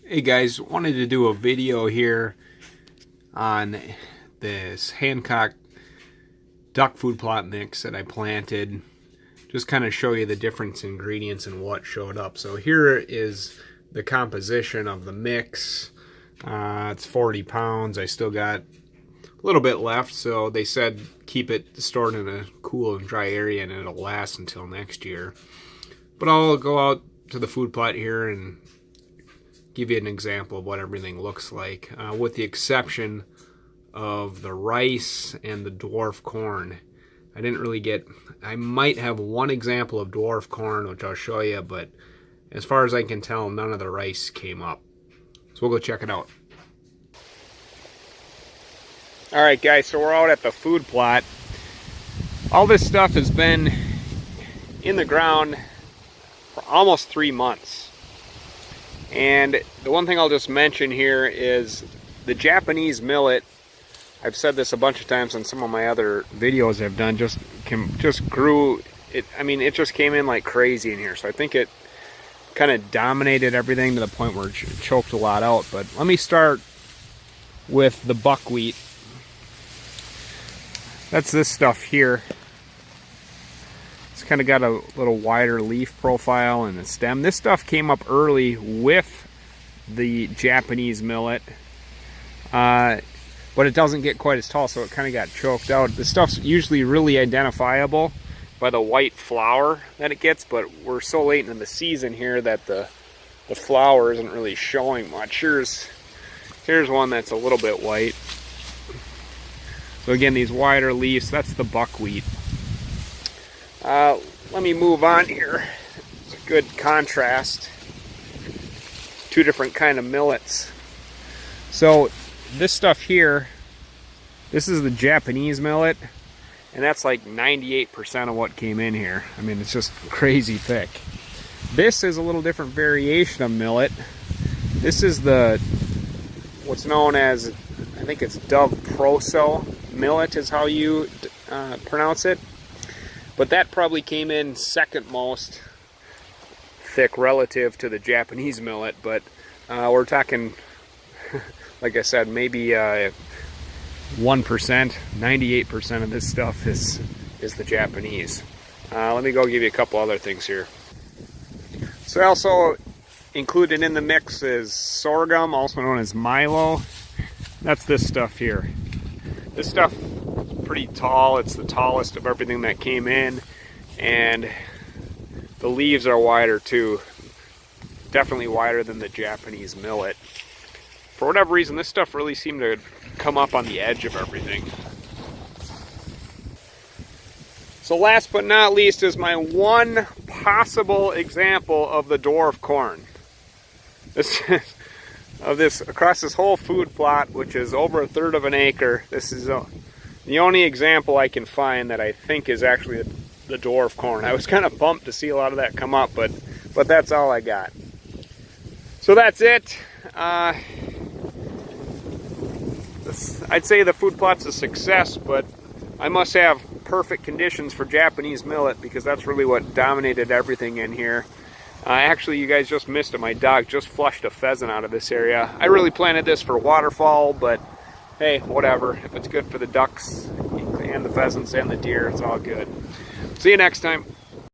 Hey guys, wanted to do a video here on this Hancock duck food plot mix that I planted. Just kind of show you the different ingredients and what showed up. So here is the composition of the mix. It's 40 pounds. I still got a little bit left, so they said keep it stored in a cool and dry area and it'll last until next year. But I'll go out to the food plot here and give you an example of what everything looks like, with the exception of the rice and the dwarf corn. I might have one example of dwarf corn, which I'll show you, but as far as I can tell, none of the rice came up. So we'll go check it out. Alright guys, so we're out at the food plot. All this stuff has been in the ground for almost 3 months. And the one thing I'll just mention here is the Japanese millet. I've said this a bunch of times on some of my other videos I've done. Just grew. It just came in like crazy in here. So I think it kind of dominated everything to the point where it choked a lot out. But let me start with the buckwheat. That's this stuff here. It's kind of got a little wider leaf profile and the stem. This stuff came up early with the Japanese millet, but it doesn't get quite as tall, so it kind of got choked out. This stuff's usually really identifiable by the white flower that it gets, but we're so late in the season here that the flower isn't really showing much. Here's one that's a little bit white. So again, these wider leaves, that's the buckwheat. Let me move on here. It's a good contrast. Two different kind of millets. So this stuff here, this is the Japanese millet, and that's like 98% of what came in here. I mean, it's just crazy thick. This is a little different variation of millet. This is what's known as, I think it's Dove Proso millet is how you pronounce it. But that probably came in second most thick relative to the Japanese millet. But we're talking, like I said, maybe 1%. 98% of this stuff is the Japanese. Let me go give you a couple other things here. So also included in the mix is sorghum, also known as Milo. That's this stuff here. This stuff is pretty tall. It's the tallest of everything that came in, and the leaves are wider too. Definitely wider than the Japanese millet. For whatever reason, this stuff really seemed to come up on the edge of everything. So last but not least is my one possible example of the dwarf corn. This across this whole food plot, which is over 1/3 of an acre. This is the only example I can find that I think is actually the dwarf corn. I was kind of bummed to see a lot of that come up, but that's all I got. So that's it. I'd say the food plot's a success, but I must have perfect conditions for Japanese millet because that's really what dominated everything in here. Actually, you guys just missed it. My dog just flushed a pheasant out of this area. I really planted this for waterfowl, but hey, whatever. If it's good for the ducks and the pheasants and the deer, it's all good. See you next time.